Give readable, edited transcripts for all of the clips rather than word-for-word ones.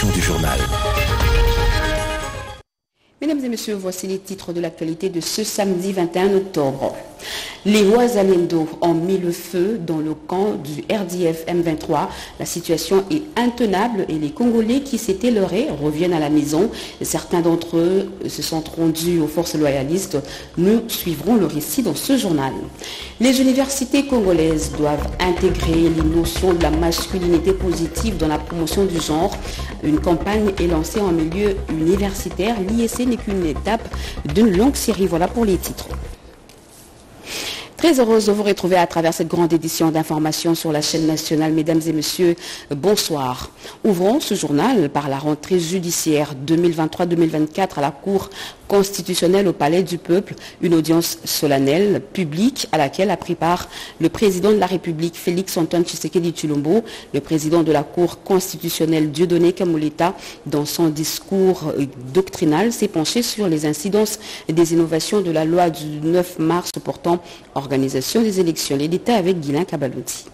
édition du journal. Mesdames et messieurs, voici les titres de l'actualité de ce samedi 21 octobre. Les Ouazalendo ont mis le feu dans le camp du RDF M23. La situation est intenable et les Congolais qui s'étaient leurrés reviennent à la maison. Certains d'entre eux se sont rendus aux forces loyalistes. Nous suivrons le récit dans ce journal. Les universités congolaises doivent intégrer les notions de la masculinité positive dans la promotion du genre. Une campagne est lancée en milieu universitaire. L'IEC n'est qu'une étape d'une longue série. Voilà pour les titres. Très heureuse de vous retrouver à travers cette grande édition d'information sur la chaîne nationale. Mesdames et messieurs, bonsoir. Ouvrons ce journal par la rentrée judiciaire 2023-2024 à la Cour constitutionnelle au Palais du Peuple, une audience solennelle publique à laquelle a pris part le président de la République Félix-Antoine Tshisekedi Tshilombo, le président de la Cour constitutionnelle Dieudonné Kamoleta, dans son discours doctrinal, s'est penché sur les incidences des innovations de la loi du 9 mars portant organisation des élections. Les détails avec Guilain Kabalouti.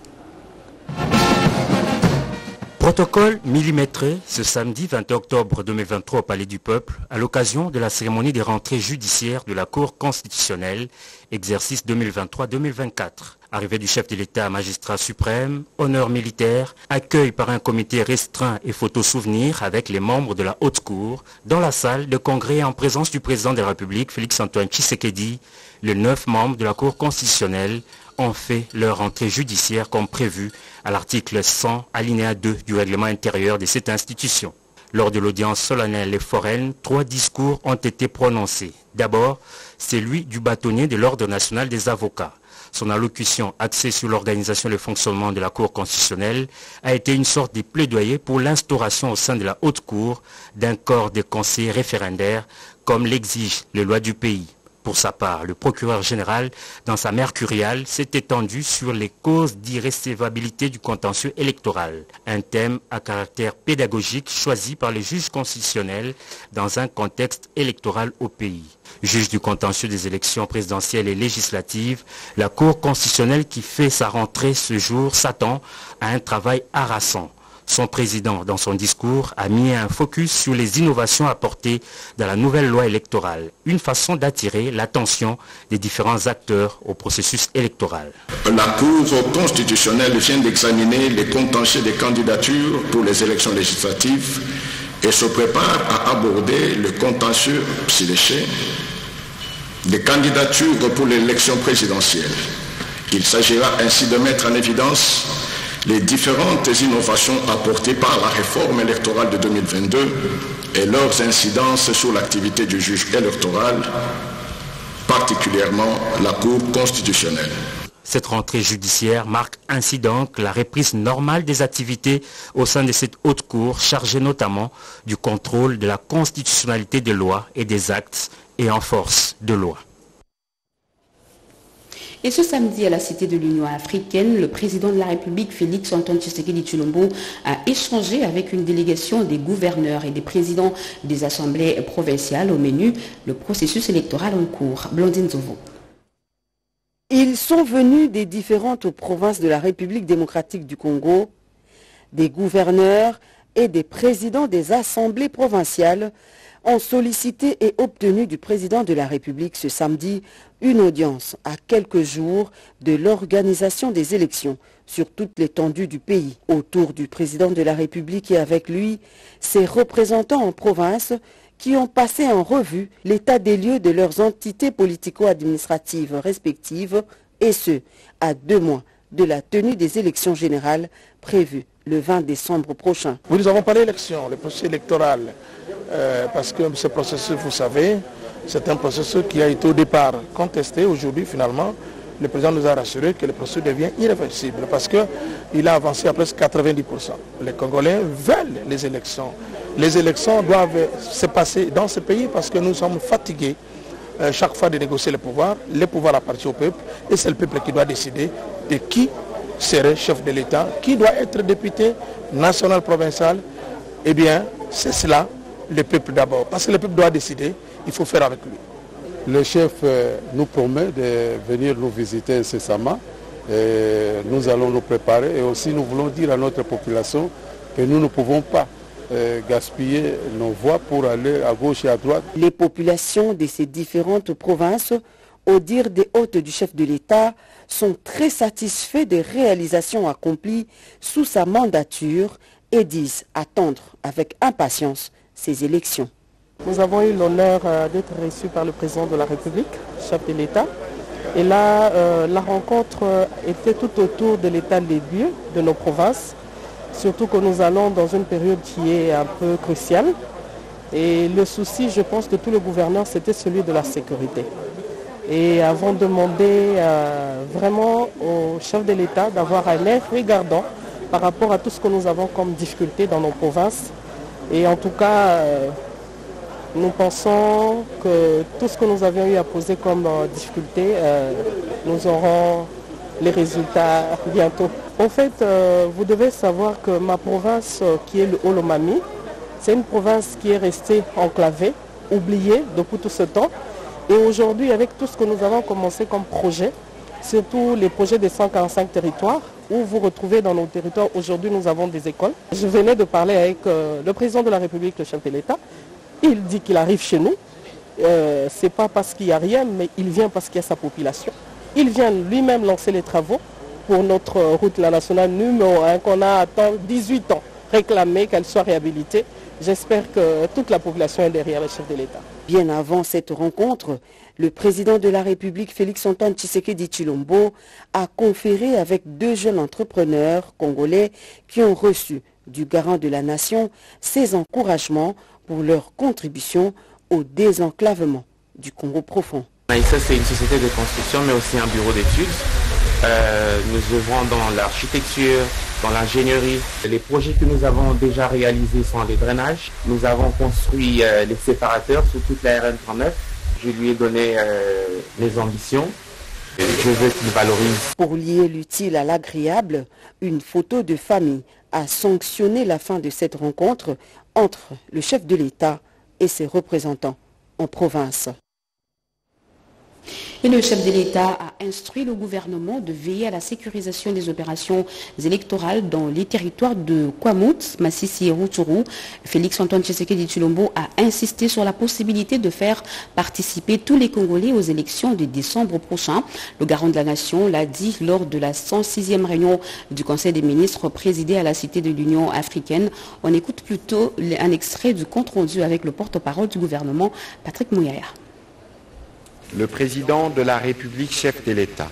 Protocole millimétré ce samedi 20 octobre 2023 au Palais du Peuple à l'occasion de la cérémonie des rentrées judiciaires de la Cour constitutionnelle, exercice 2023-2024. Arrivée du chef de l'État magistrat suprême, honneur militaire, accueil par un comité restreint et photo-souvenir avec les membres de la Haute Cour dans la salle de congrès en présence du président de la République Félix-Antoine Tshisekedi. Les 9 membres de la Cour constitutionnelle ont fait leur entrée judiciaire comme prévu à l'article 100, alinéa 2 du règlement intérieur de cette institution. Lors de l'audience solennelle et foraine, 3 discours ont été prononcés. D'abord, celui du bâtonnier de l'Ordre national des avocats. Son allocution axée sur l'organisation et le fonctionnement de la Cour constitutionnelle a été une sorte de plaidoyer pour l'instauration au sein de la Haute Cour d'un corps de conseillers référendaires comme l'exigent les lois du pays. Pour sa part, le procureur général, dans sa mercuriale, s'est étendu sur les causes d'irrécevabilité du contentieux électoral, un thème à caractère pédagogique choisi par les juges constitutionnels dans un contexte électoral au pays. Juge du contentieux des élections présidentielles et législatives, la Cour constitutionnelle qui fait sa rentrée ce jour s'attend à un travail harassant. Son président, dans son discours, a mis un focus sur les innovations apportées dans la nouvelle loi électorale, une façon d'attirer l'attention des différents acteurs au processus électoral. La Cour constitutionnelle vient d'examiner les contentieux des candidatures pour les élections législatives et se prépare à aborder le contentieux psyléché des candidatures pour l'élection présidentielle. Il s'agira ainsi de mettre en évidence les différentes innovations apportées par la réforme électorale de 2022 et leurs incidences sur l'activité du juge électoral, particulièrement la Cour constitutionnelle. Cette rentrée judiciaire marque ainsi donc la reprise normale des activités au sein de cette haute cour chargée notamment du contrôle de la constitutionnalité des lois et des actes et en force de loi. Et ce samedi, à la Cité de l'Union africaine, le président de la République, Félix-Antoine Tshisekedi Tshilombo, a échangé avec une délégation des gouverneurs et des présidents des assemblées provinciales. Au menu, le processus électoral en cours. Blandine Zovo. Ils sont venus des différentes provinces de la République démocratique du Congo, des gouverneurs et des présidents des assemblées provinciales ont sollicité et obtenu du président de la République ce samedi une audience à quelques jours de l'organisation des élections sur toute l'étendue du pays. Autour du président de la République et avec lui, ses représentants en province qui ont passé en revue l'état des lieux de leurs entités politico-administratives respectives, et ce, à 2 mois de la tenue des élections générales prévues le 20 décembre prochain. Oui, nous avons parlé d'élection, le processus électoral, parce que ce processus, vous savez, c'est un processus qui a été au départ contesté. Aujourd'hui, finalement, le président nous a rassuré que le processus devient irréversible parce qu'il a avancé à presque 90%. Les Congolais veulent les élections. Les élections doivent se passer dans ce pays parce que nous sommes fatigués chaque fois de négocier le pouvoir appartient au peuple et c'est le peuple qui doit décider de qui serait chef de l'État, qui doit être député national, provincial. Eh bien, c'est cela, le peuple d'abord. Parce que le peuple doit décider, il faut faire avec lui. Le chef nous promet de venir nous visiter incessamment. Et nous allons nous préparer et aussi nous voulons dire à notre population que nous ne pouvons pas gaspiller nos voix pour aller à gauche et à droite. Les populations de ces différentes provinces, au dire des hôtes du chef de l'État, sont très satisfaits des réalisations accomplies sous sa mandature et disent attendre avec impatience ces élections. Nous avons eu l'honneur d'être reçus par le président de la République, chef de l'État. Et là, la rencontre était tout autour de l'état des lieux de nos provinces, surtout que nous allons dans une période qui est un peu cruciale. Et le souci, je pense, de tout le gouverneur, c'était celui de la sécurité. Et avons demandé vraiment au chef de l'État d'avoir un air regardant par rapport à tout ce que nous avons comme difficulté dans nos provinces. Et en tout cas, nous pensons que tout ce que nous avions eu à poser comme difficulté, nous aurons les résultats bientôt. En fait, vous devez savoir que ma province, qui est le Haut-Lomami, c'est une province qui est restée enclavée, oubliée depuis tout ce temps. Et aujourd'hui, avec tout ce que nous avons commencé comme projet, surtout les projets des 145 territoires, où vous retrouvez dans nos territoires, aujourd'hui nous avons des écoles. Je venais de parler avec le président de la République, le chef de l'État. Il dit qu'il arrive chez nous. Ce n'est pas parce qu'il n'y a rien, mais il vient parce qu'il y a sa population. Il vient lui-même lancer les travaux pour notre route la nationale numéro 1 qu'on a attendu 18 ans réclamé qu'elle soit réhabilitée. J'espère que toute la population est derrière le chef de l'État. Bien avant cette rencontre, le président de la République, Félix-Antoine Tshisekedi Tshilombo, a conféré avec 2 jeunes entrepreneurs congolais qui ont reçu du garant de la nation ses encouragements pour leur contribution au désenclavement du Congo profond. Maïssa, c'est une société de construction, mais aussi un bureau d'études. Nous œuvrons dans l'architecture, dans l'ingénierie. Les projets que nous avons déjà réalisés sont les drainages. Nous avons construit les séparateurs sur toute la RN39. Je lui ai donné mes ambitions. Je veux qu'il valorise. Pour lier l'utile à l'agréable, une photo de famille a sanctionné la fin de cette rencontre entre le chef de l'État et ses représentants en province. Et le chef de l'État a instruit le gouvernement de veiller à la sécurisation des opérations électorales dans les territoires de Kwamouth, Massissi et Rutshuru. Félix-Antoine Tshisekedi Tshilombo a insisté sur la possibilité de faire participer tous les Congolais aux élections de décembre prochain. Le garant de la nation l'a dit lors de la 106e réunion du Conseil des ministres présidée à la Cité de l'Union africaine. On écoute plutôt un extrait du compte-rendu avec le porte-parole du gouvernement, Patrick Mouyaya. Le président de la République, chef de l'État,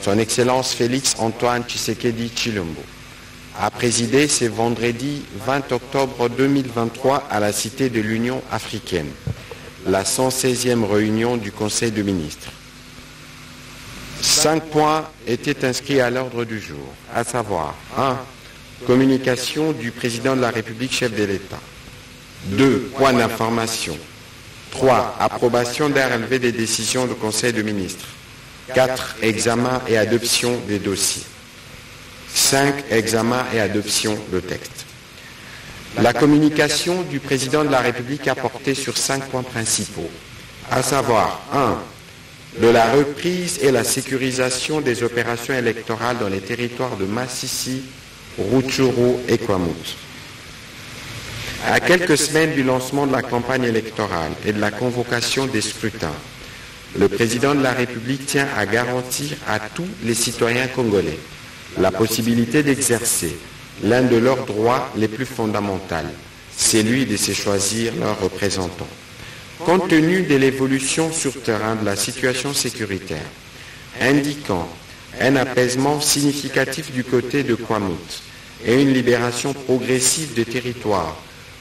son Excellence Félix-Antoine Tshisekedi Tshilombo, a présidé ce vendredi 20 octobre 2023 à la Cité de l'Union africaine, la 116e réunion du Conseil des ministres. 5 points étaient inscrits à l'ordre du jour, à savoir 1. Communication du président de la République, chef de l'État. 2. Points d'information. 3. Approbation d'un relevé des décisions du Conseil des ministres. 4. Examen et adoption des dossiers. 5. Examen et adoption de texte. La communication du président de la République a porté sur 5 points principaux, à savoir 1. De la reprise et la sécurisation des opérations électorales dans les territoires de Massissi, Rutshuru et Kwamouth. À quelques semaines du lancement de la campagne électorale et de la convocation des scrutins, le président de la République tient à garantir à tous les citoyens congolais la possibilité d'exercer l'un de leurs droits les plus fondamentaux, celui de se choisir leurs représentants. Compte tenu de l'évolution sur terrain de la situation sécuritaire, indiquant un apaisement significatif du côté de Kwamouth et une libération progressive des territoires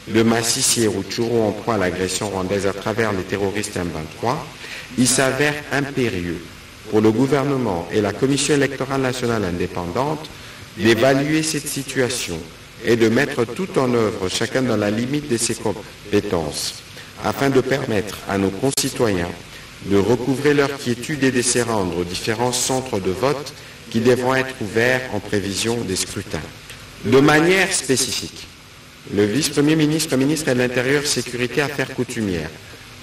de Massissi et Rutshuru en proie à l'agression rwandaise à travers les terroristes M23, il s'avère impérieux pour le gouvernement et la Commission électorale nationale indépendante d'évaluer cette situation et de mettre tout en œuvre, chacun dans la limite de ses compétences, afin de permettre à nos concitoyens de recouvrer leur quiétude et de se rendre aux différents centres de vote qui devront être ouverts en prévision des scrutins. De manière spécifique, le vice-premier ministre, ministre de l'Intérieur, Sécurité, Affaires coutumières,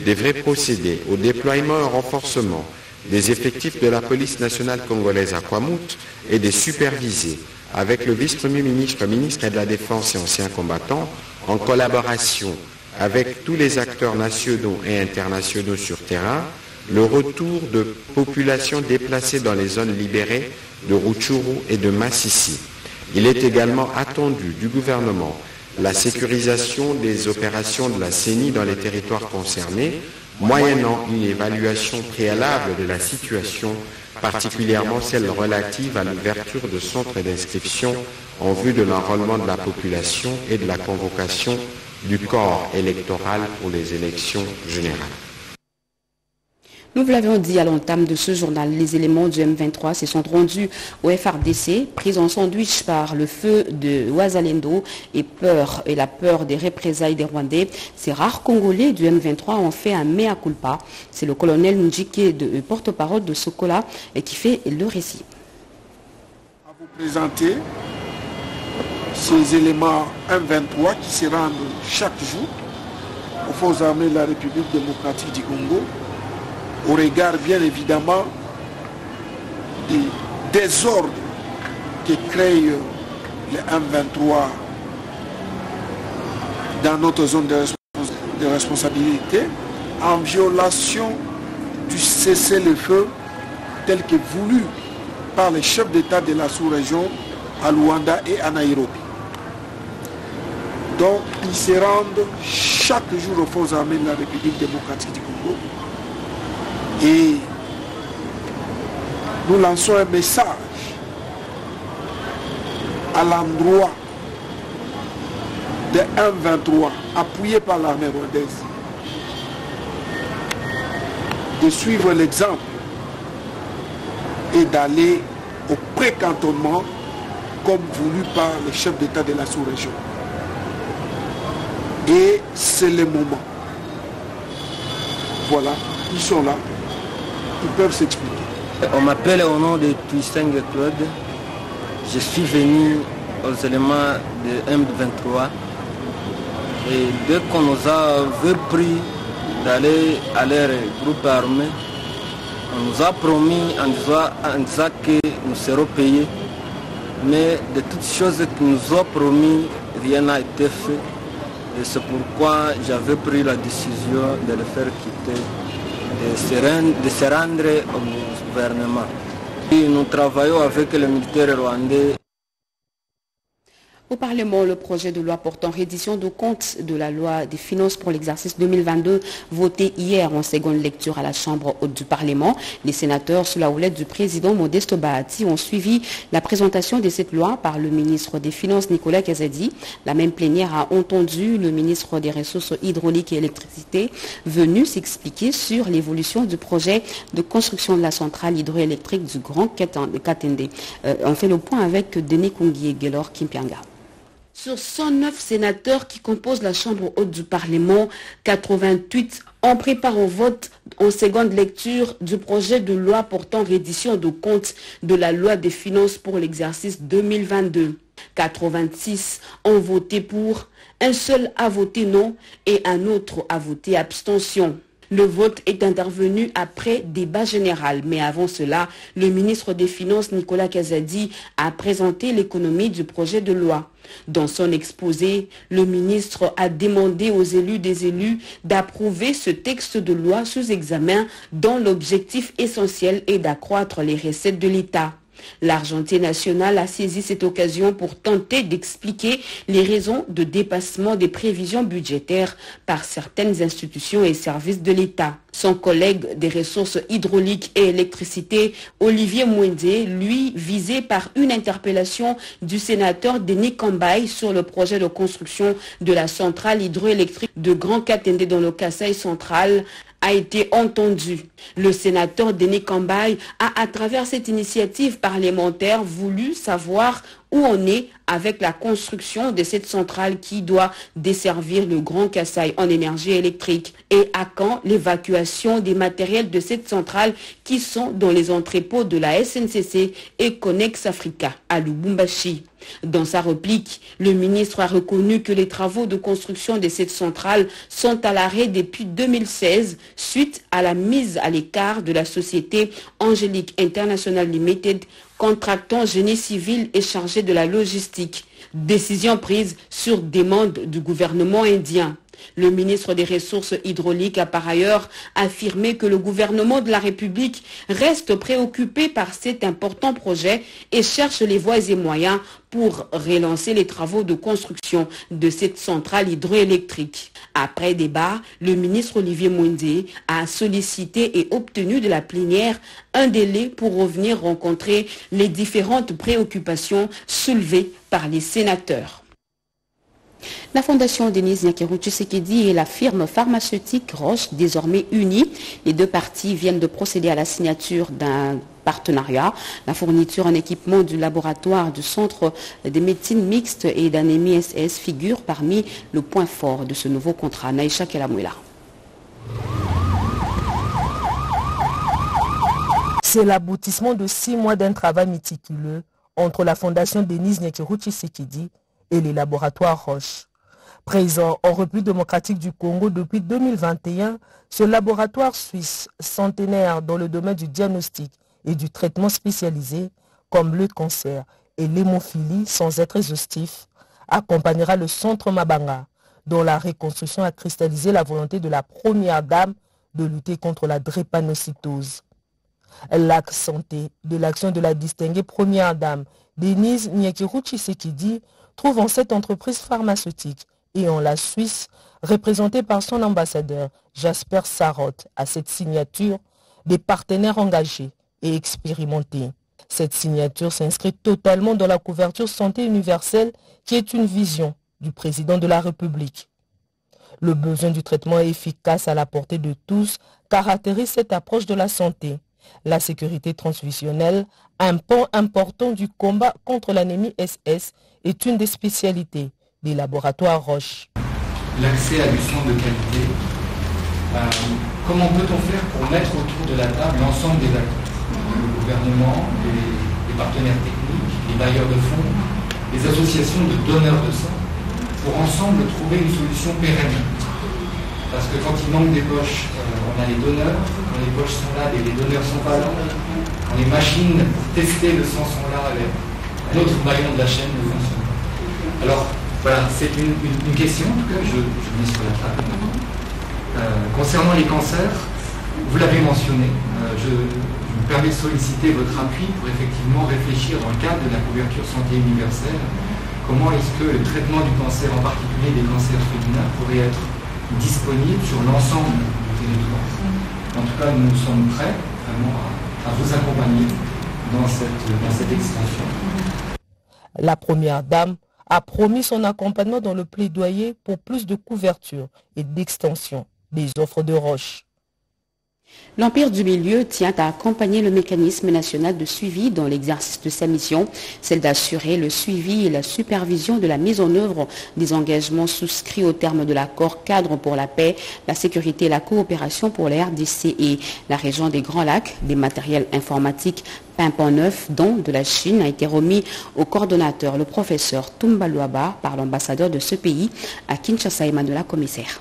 devrait procéder au déploiement et au renforcement des effectifs de la police nationale congolaise à Kwamouth et de superviser, avec le vice-premier ministre, ministre de la Défense et ancien combattant, en collaboration avec tous les acteurs nationaux et internationaux sur terrain, le retour de populations déplacées dans les zones libérées de Rutshuru et de Masisi. Il est également attendu du gouvernement la sécurisation des opérations de la CENI dans les territoires concernés, moyennant une évaluation préalable de la situation, particulièrement celle relative à l'ouverture de centres d'inscription en vue de l'enrôlement de la population et de la convocation du corps électoral pour les élections générales. Nous vous l'avions dit à l'entame de ce journal, les éléments du M23 se sont rendus au FRDC, pris en sandwich par le feu de Wazalendo et la peur des représailles des Rwandais. Ces rares Congolais du M23 ont fait un mea culpa. C'est le colonel Njike, porte-parole de Sokola, qui fait le récit. À vous présenter ces éléments M23 qui se rendent chaque jour aux forces armées de la République démocratique du Congo, au regard bien évidemment des désordres que crée le M23 dans notre zone de responsabilité, en violation du cessez-le-feu tel que voulu par les chefs d'État de la sous-région à Luanda et à Nairobi. Donc ils se rendent chaque jour aux forces armées de la République démocratique du Congo. Et nous lançons un message à l'endroit de M23 appuyé par l'armée rwandaise de suivre l'exemple et d'aller au pré-cantonnement comme voulu par les chefs d'État de la sous-région. Et c'est le moment. Voilà, ils sont là. Ils peuvent s'expliquer. On m'appelle au nom de Twisting Claude. Je suis venu aux éléments de M23. Et dès qu'on nous avait pris d'aller à leur groupe armé, on nous a promis en disant que nous serons payés. Mais de toutes choses qu'ils nous ont promis, rien n'a été fait. Et c'est pourquoi j'avais pris la décision de le faire quitter, de se rendre au gouvernement. Et nous travaillons avec les militaires rwandais. Au Parlement, le projet de loi portant reddition de comptes de la loi des finances pour l'exercice 2022, voté hier en seconde lecture à la Chambre haute du Parlement. Les sénateurs, sous la houlette du président Modeste Bahati, ont suivi la présentation de cette loi par le ministre des Finances Nicolas Kazadi. La même plénière a entendu le ministre des Ressources hydrauliques et électricité venu s'expliquer sur l'évolution du projet de construction de la centrale hydroélectrique du Grand Katende. On fait le point avec Denis Kungi Gelor Kimpianga. Sur 109 sénateurs qui composent la Chambre haute du Parlement, 88 ont préparé au vote en seconde lecture du projet de loi portant reddition de comptes de la loi des finances pour l'exercice 2022. 86 ont voté pour, un seul a voté non et un autre a voté abstention. Le vote est intervenu après débat général, mais avant cela, le ministre des Finances Nicolas Kazadi a présenté l'économie du projet de loi. Dans son exposé, le ministre a demandé aux élus des élus d'approuver ce texte de loi sous examen dont l'objectif essentiel est d'accroître les recettes de l'État. L'Argenté national a saisi cette occasion pour tenter d'expliquer les raisons de dépassement des prévisions budgétaires par certaines institutions et services de l'État. Son collègue des ressources hydrauliques et électricité, Olivier Mwende, lui, visé par une interpellation du sénateur Denis Kambaye sur le projet de construction de la centrale hydroélectrique de Grand Katende dans le Kasaï central, a été entendu. Le sénateur Denis Kambaye a, à travers cette initiative parlementaire, voulu savoir où on est avec la construction de cette centrale qui doit desservir le Grand Kasaï en énergie électrique et à quand l'évacuation des matériels de cette centrale qui sont dans les entrepôts de la SNCC et Connex Africa à Lubumbashi. Dans sa réplique, le ministre a reconnu que les travaux de construction de cette centrale sont à l'arrêt depuis 2016 suite à la mise à l'écart de la société Angélique International Limited contractant génie civil et chargé de la logistique. Décision prise sur demande du gouvernement indien. Le ministre des Ressources hydrauliques a par ailleurs affirmé que le gouvernement de la République reste préoccupé par cet important projet et cherche les voies et moyens pour relancer les travaux de construction de cette centrale hydroélectrique. Après débat, le ministre Olivier Mwende a sollicité et obtenu de la plénière un délai pour revenir rencontrer les différentes préoccupations soulevées par les sénateurs. La fondation Denis Nyakeru Tshisekedi et la firme pharmaceutique Roche, désormais unis, les deux parties viennent de procéder à la signature d'un partenariat. La fourniture en équipement du laboratoire du Centre des médecines mixtes et d'anémie SS figure parmi le point fort de ce nouveau contrat. Naïcha Kelamouela. C'est l'aboutissement de 6 mois d'un travail méticuleux entre la fondation Denis Nyakeru Tshisekedi et les laboratoires Roche. Présent en République démocratique du Congo depuis 2021, ce laboratoire suisse centenaire dans le domaine du diagnostic et du traitement spécialisé, comme le cancer et l'hémophilie sans être exhaustif, accompagnera le centre Mabanga, dont la reconstruction a cristallisé la volonté de la première dame de lutter contre la drépanocytose. L'acte santé de l'action de la distinguée première dame Denise Nyakeru Tshisekedi trouve en cette entreprise pharmaceutique et en la Suisse, représentée par son ambassadeur Jasper Sarotte à cette signature, des partenaires engagés et expérimentés. Cette signature s'inscrit totalement dans la couverture santé universelle qui est une vision du président de la République. Le besoin du traitement efficace à la portée de tous caractérise cette approche de la santé. La sécurité transfusionnelle, un pan important du combat contre l'anémie SS, est une des spécialités des laboratoires Roche. L'accès à du soin de qualité, comment peut-on faire pour mettre autour de la table l'ensemble des acteurs, le gouvernement, les partenaires techniques, les bailleurs de fonds, les associations de donneurs de sang, pour ensemble trouver une solution pérenne. Parce que quand il manque des poches, on a les donneurs, quand les poches sont là, les donneurs ne sont pas là, quand les machines pour tester le sang sont là, un autre maillon de la chaîne ne fonctionne pas. Alors voilà, c'est une question, en tout cas, je mets sur la table. Concernant les cancers, vous l'avez mentionné, je me permets de solliciter votre appui pour effectivement réfléchir dans le cadre de la couverture santé universelle, comment est-ce que le traitement du cancer, en particulier des cancers féminins, pourrait être disponible sur l'ensemble du territoire. En tout cas, nous sommes prêts vraiment à vous accompagner dans cette extension. La première dame a promis son accompagnement dans le plaidoyer pour plus de couverture et d'extension des offres de Roche. L'Empire du Milieu tient à accompagner le mécanisme national de suivi dans l'exercice de sa mission, celle d'assurer le suivi et la supervision de la mise en œuvre des engagements souscrits au terme de l'accord cadre pour la paix, la sécurité et la coopération pour la RDC et la région des Grands Lacs. Des matériels informatiques pimpant neuf, dont de la Chine, a été remis au coordonnateur, le professeur Toumba Luaba, par l'ambassadeur de ce pays à Kinshasa, Emmanuel Commissaire.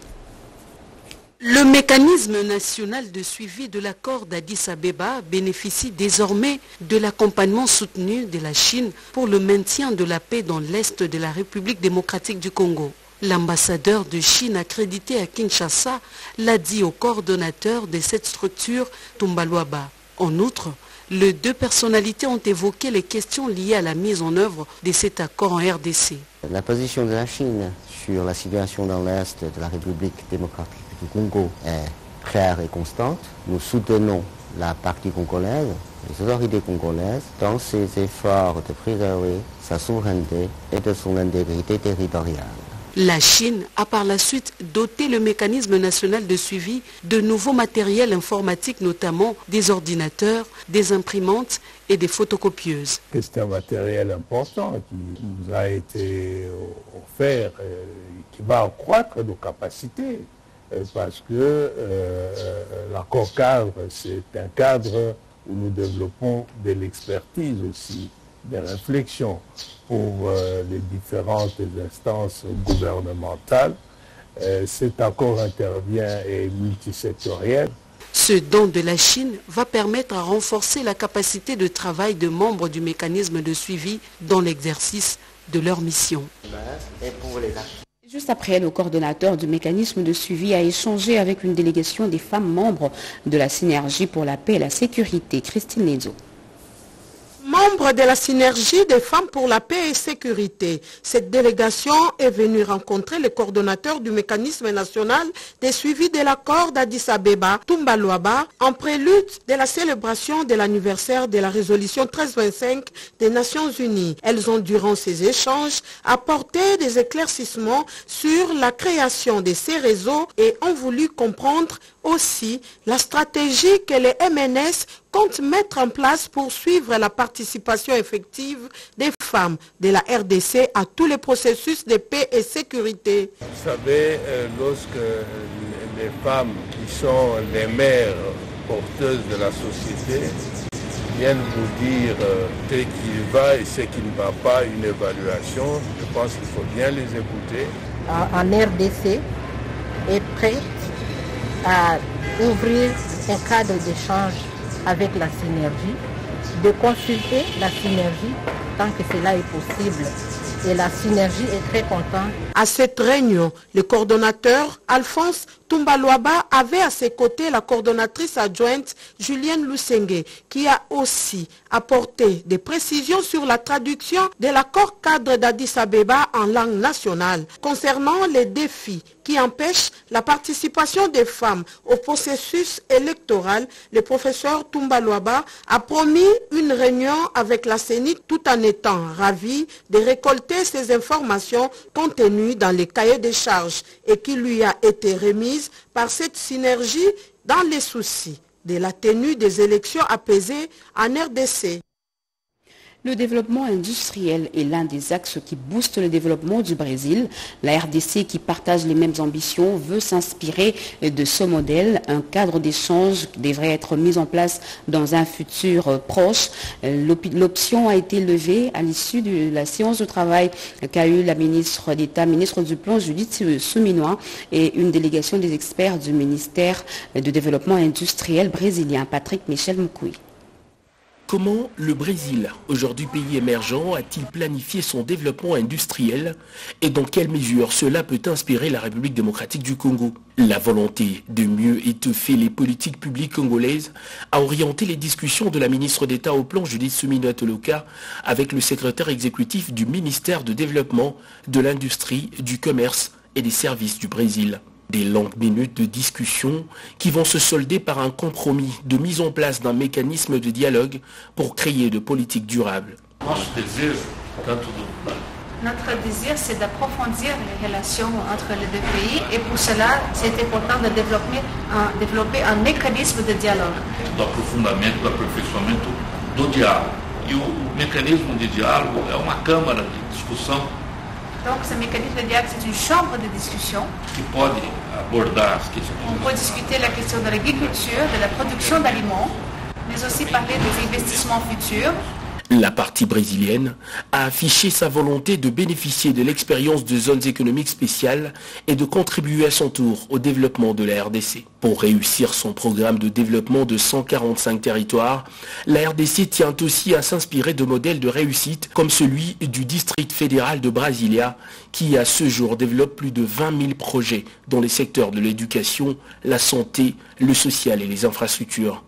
Le mécanisme national de suivi de l'accord d'Addis Abeba bénéficie désormais de l'accompagnement soutenu de la Chine pour le maintien de la paix dans l'Est de la République démocratique du Congo. L'ambassadeur de Chine accrédité à Kinshasa l'a dit au coordonnateur de cette structure, Toumba Luaba. En outre, les deux personnalités ont évoqué les questions liées à la mise en œuvre de cet accord en RDC. La position de la Chine sur la situation dans l'Est de la République démocratique du Congo est claire et constante. Nous soutenons la partie congolaise, les autorités congolaises, dans ses efforts de préserver sa souveraineté et de son intégrité territoriale. La Chine a par la suite doté le mécanisme national de suivi de nouveaux matériels informatiques, notamment des ordinateurs, des imprimantes et des photocopieuses. C'est un matériel important qui nous a été offert, qui va accroître nos capacités, parce que l'accord cadre, c'est un cadre où nous développons de l'expertise aussi, des réflexions pour les différentes instances gouvernementales. Cet accord intervient et multisectoriel. Ce don de la Chine va permettre à renforcer la capacité de travail de membres du mécanisme de suivi dans l'exercice de leur mission. Juste après, le coordonnateur du mécanisme de suivi a échangé avec une délégation des femmes membres de la Synergie pour la paix et la sécurité, Christine Nezo. Membre de la Synergie des femmes pour la paix et sécurité, cette délégation est venue rencontrer le coordonnateur du mécanisme national de suivi de l'accord d'Addis Abeba, Toumba Luaba, en prélude de la célébration de l'anniversaire de la résolution 1325 des Nations Unies. Elles ont, durant ces échanges, apporté des éclaircissements sur la création de ces réseaux et ont voulu comprendre aussi la stratégie que les MNS comptent mettre en place pour suivre la participation effective des femmes de la RDC à tous les processus de paix et sécurité. Vous savez, lorsque les femmes qui sont les mères porteuses de la société viennent vous dire ce qui va et ce qui ne va pas, une évaluation, je pense qu'il faut bien les écouter. En RDC est prête à ouvrir un cadre d'échange avec la synergie, de consulter la synergie tant que cela est possible. Et la synergie est très contente. À cette réunion, le coordonnateur Alphonse Toumba Luaba avait à ses côtés la coordonnatrice adjointe Julienne Lusenge, qui a aussi apporté des précisions sur la traduction de l'accord cadre d'Addis Abeba en langue nationale. Concernant les défis qui empêchent la participation des femmes au processus électoral, le professeur Toumba Luaba a promis une réunion avec la CENI tout en étant ravi de récolter ces informations contenues dans les cahiers des charges et qui lui a été remise par cette synergie dans les soucis de la tenue des élections apaisées en RDC. Le développement industriel est l'un des axes qui boostent le développement du Brésil. La RDC, qui partage les mêmes ambitions, veut s'inspirer de ce modèle. Un cadre d'échange devrait être mis en place dans un futur proche. L'option a été levée à l'issue de la séance de travail qu'a eu la ministre d'État, ministre du Plan Judith Suminwa, et une délégation des experts du ministère de Développement industriel brésilien, Patrick Michel Moukoui. Comment le Brésil, aujourd'hui pays émergent, a-t-il planifié son développement industriel et dans quelle mesure cela peut inspirer la République démocratique du Congo? La volonté de mieux étoffer les politiques publiques congolaises a orienté les discussions de la ministre d'État au plan Judith Suminwa Toloka avec le secrétaire exécutif du ministère de Développement, de l'Industrie, du Commerce et des Services du Brésil. Des longues minutes de discussion qui vont se solder par un compromis de mise en place d'un mécanisme de dialogue pour créer de politiques durables. Notre désir, c'est d'approfondir les relations entre les deux pays et pour cela, c'est important de développer un mécanisme de dialogue. D'approfondamento, d'aperfeiçoamento do diálogo. E o mecanismo de diálogo é uma câmara de discussão. Donc ce mécanisme de dialogue, c'est une chambre de discussion. Qui pode abordar as questões. On peut discuter la question de l'agriculture, de la production d'aliments, mais aussi parler des investissements futurs. La partie brésilienne a affiché sa volonté de bénéficier de l'expérience de zones économiques spéciales et de contribuer à son tour au développement de la RDC. Pour réussir son programme de développement de 145 territoires, la RDC tient aussi à s'inspirer de modèles de réussite comme celui du district fédéral de Brasilia qui à ce jour développe plus de 20 000 projets dans les secteurs de l'éducation, la santé, le social et les infrastructures.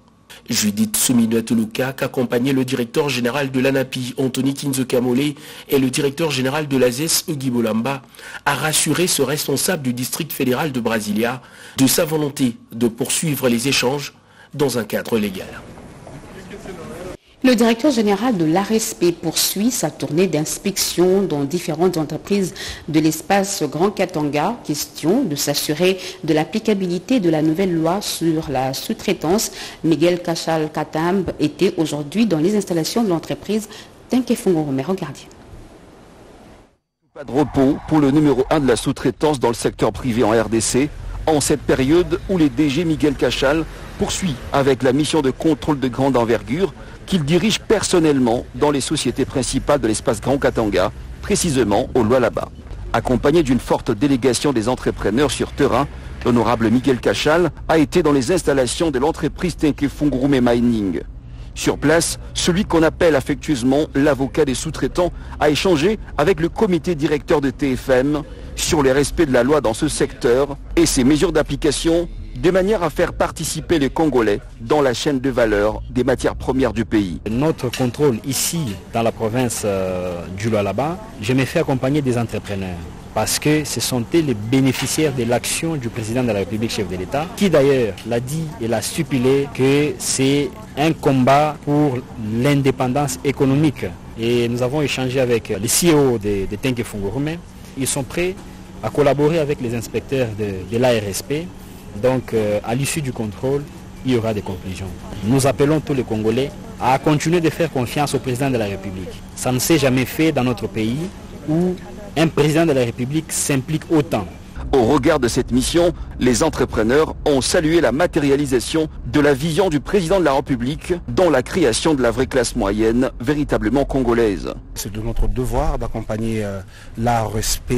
Judith Suminwa Toloka, qu'accompagnait le directeur général de l'ANAPI, Anthony Kinzokamole, et le directeur général de l'ASES, Hugues Bolamba, a rassuré ce responsable du district fédéral de Brasilia de sa volonté de poursuivre les échanges dans un cadre légal. Le directeur général de l'ARESP poursuit sa tournée d'inspection dans différentes entreprises de l'espace Grand Katanga. Question de s'assurer de l'applicabilité de la nouvelle loi sur la sous-traitance. Miguel Cachal Katamb était aujourd'hui dans les installations de l'entreprise Tenkefongo. Regardez. Pas de repos pour le numéro 1 de la sous-traitance dans le secteur privé en RDC, en cette période où les DG Miguel Cachal poursuit avec la mission de contrôle de grande envergure qu'il dirige personnellement dans les sociétés principales de l'espace Grand Katanga, précisément au Lualaba. Accompagné d'une forte délégation des entrepreneurs sur terrain, L'honorable Miguel Cachal a été dans les installations de l'entreprise Tenke-Fungurume Mining. Sur place, celui qu'on appelle affectueusement l'avocat des sous-traitants a échangé avec le comité directeur de TFM sur les respects de la loi dans ce secteur et ses mesures d'application de manière à faire participer les Congolais dans la chaîne de valeur des matières premières du pays. Notre contrôle ici, dans la province du Lualaba, je me fais accompagner des entrepreneurs parce que ce sont eux les bénéficiaires de l'action du président de la République, chef de l'État, qui d'ailleurs l'a dit et l'a stipulé que c'est un combat pour l'indépendance économique. Et nous avons échangé avec les CEO de Tenke-Fungurume. Ils sont prêts à collaborer avec les inspecteurs de l'ARSP. Donc, à l'issue du contrôle, il y aura des conclusions. Nous appelons tous les Congolais à continuer de faire confiance au président de la République. Ça ne s'est jamais fait dans notre pays où un président de la République s'implique autant. Au regard de cette mission, les entrepreneurs ont salué la matérialisation de la vision du président de la République dans la création de la vraie classe moyenne véritablement congolaise. C'est de notre devoir d'accompagner l'ARSP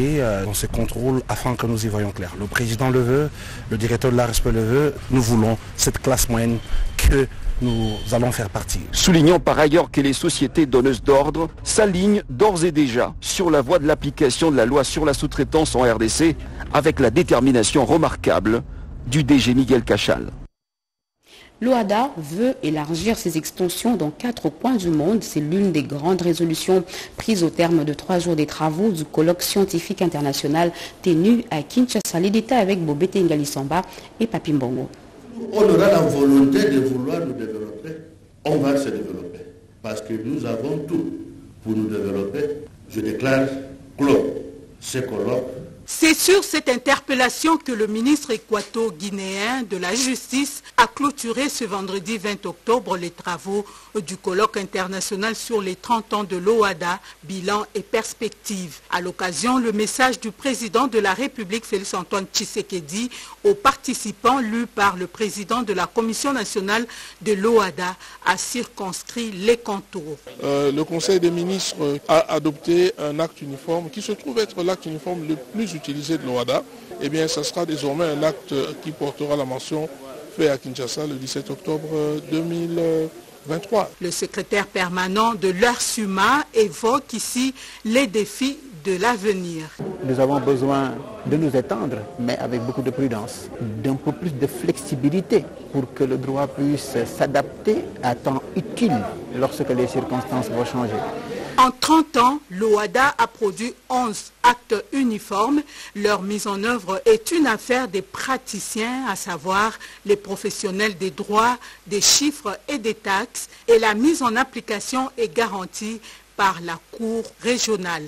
dans ce contrôle afin que nous y voyons clair. Le président le veut, le directeur de l'ARSP le veut, nous voulons cette classe moyenne que nous allons faire partie. Soulignant par ailleurs que les sociétés donneuses d'ordre s'alignent d'ores et déjà sur la voie de l'application de la loi sur la sous-traitance en RDC avec la détermination remarquable du DG Miguel Cachal. L'OADA veut élargir ses extensions dans 4 coins du monde. C'est l'une des grandes résolutions prises au terme de 3 jours des travaux du colloque scientifique international tenu à Kinshasa. Les détails avec Bobete Ngalisamba et Papi Mbongo. On aura la volonté de vouloir nous développer, on va se développer. Parce que nous avons tout pour nous développer. Je déclare clos ce colloque. C'est sur cette interpellation que le ministre équato-guinéen de la Justice a clôturé ce vendredi 20 octobre les travaux du colloque international sur les 30 ans de l'OADA, bilan et perspectives. À l'occasion, le message du président de la République, Félix-Antoine Tshisekedi, aux participants lu par le président de la Commission nationale de l'OADA, a circonscrit les contours. Le Conseil des ministres a adopté un acte uniforme qui se trouve être l'acte uniforme le plus utilisé de l'OADA. Eh bien, ça sera désormais un acte qui portera la mention fait à Kinshasa le 17 octobre 2023. Le secrétaire permanent de l'URSUMA évoque ici les défis de l'avenir. Nous avons besoin de nous étendre, mais avec beaucoup de prudence, d'un peu plus de flexibilité pour que le droit puisse s'adapter à temps utile lorsque les circonstances vont changer. En 30 ans, l'OADA a produit 11 actes uniformes. Leur mise en œuvre est une affaire des praticiens, à savoir les professionnels des droits, des chiffres et des taxes. Et la mise en application est garantie par la Cour régionale.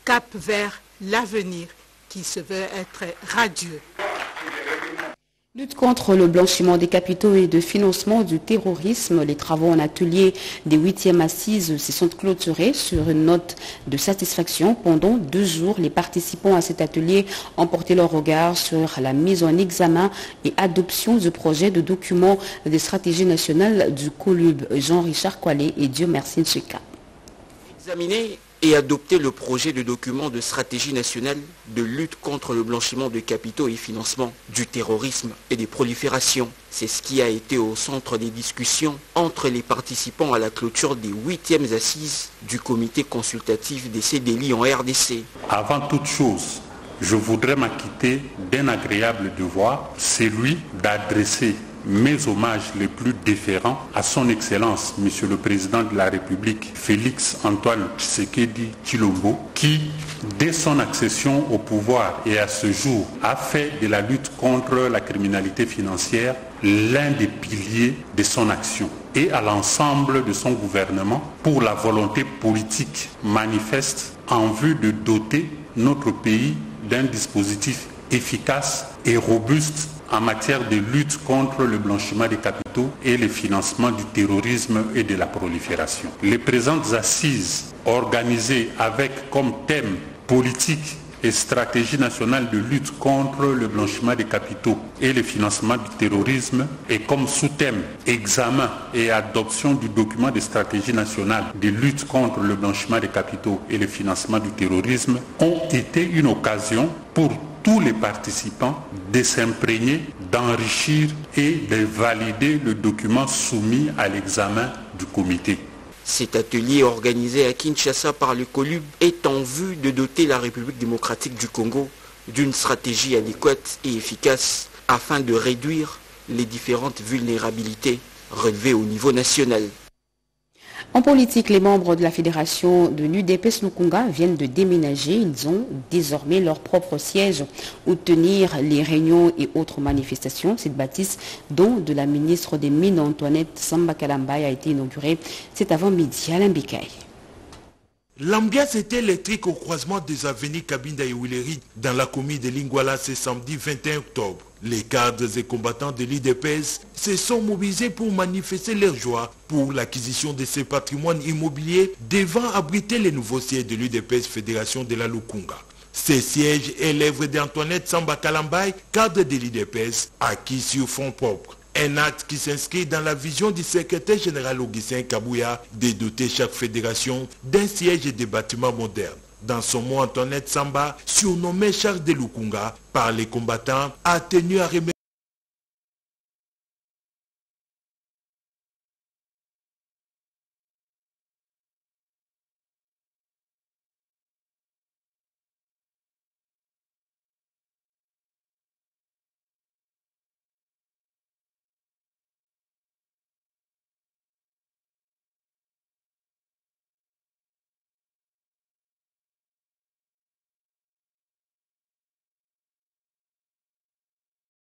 Cap vers l'avenir qui se veut être radieux. Lutte contre le blanchiment des capitaux et de financement du terrorisme. Les travaux en atelier des 8e assises se sont clôturés sur une note de satisfaction. Pendant 2 jours, les participants à cet atelier ont porté leur regard sur la mise en examen et adoption du projet de document des stratégies nationales du COLUB. Jean-Richard Kwalé et Dieu merci Ncheka. Examiner et adopter le projet de document de stratégie nationale de lutte contre le blanchiment de capitaux et financement du terrorisme et des proliférations. C'est ce qui a été au centre des discussions entre les participants à la clôture des 8e assises du comité consultatif des CDLI en RDC. Avant toute chose, je voudrais m'acquitter d'un agréable devoir, celui d'adresser mes hommages les plus déférents à son Excellence, Monsieur le Président de la République, Félix-Antoine Tshisekedi Tshilombo, qui, dès son accession au pouvoir et à ce jour, a fait de la lutte contre la criminalité financière l'un des piliers de son action, et à l'ensemble de son gouvernement pour la volonté politique manifeste en vue de doter notre pays d'un dispositif efficace et robuste en matière de lutte contre le blanchiment des capitaux et le financement du terrorisme et de la prolifération. Les présentes assises, organisées avec comme thème politique et stratégie nationale de lutte contre le blanchiment des capitaux et le financement du terrorisme, et comme sous-thème examen et adoption du document de stratégie nationale de lutte contre le blanchiment des capitaux et le financement du terrorisme, ont été une occasion pour tous les participants de s'imprégner, d'enrichir et de valider le document soumis à l'examen du comité. Cet atelier organisé à Kinshasa par le COLUB est en vue de doter la République démocratique du Congo d'une stratégie adéquate et efficace afin de réduire les différentes vulnérabilités relevées au niveau national. En politique, les membres de la fédération de l'UDPS Lukunga viennent de déménager. Ils ont désormais leur propre siège où tenir les réunions et autres manifestations. Cette bâtisse, dont de la ministre des Mines Antoinette Samba Kalambaye, a été inaugurée cet avant-midi à Lambikaï. L'ambiance était électrique au croisement des avenues Kabinda et Willery dans la commune de Lingwala ce samedi 21 octobre. Les cadres et combattants de l'UDPS se sont mobilisés pour manifester leur joie pour l'acquisition de ce patrimoine immobilier devant abriter les nouveaux sièges de l'UDPS Fédération de la Lukunga. Ces sièges est l'œuvre d'Antoinette Samba Kalambaye, cadre de l'UDPS, acquis sur fonds propres. Un acte qui s'inscrit dans la vision du secrétaire général Augustin Kabouya de doter chaque fédération d'un siège et de bâtiments modernes. Dans son mot, Antoinette Samba, surnommée Charles de Lukunga par les combattants, a tenu à remercier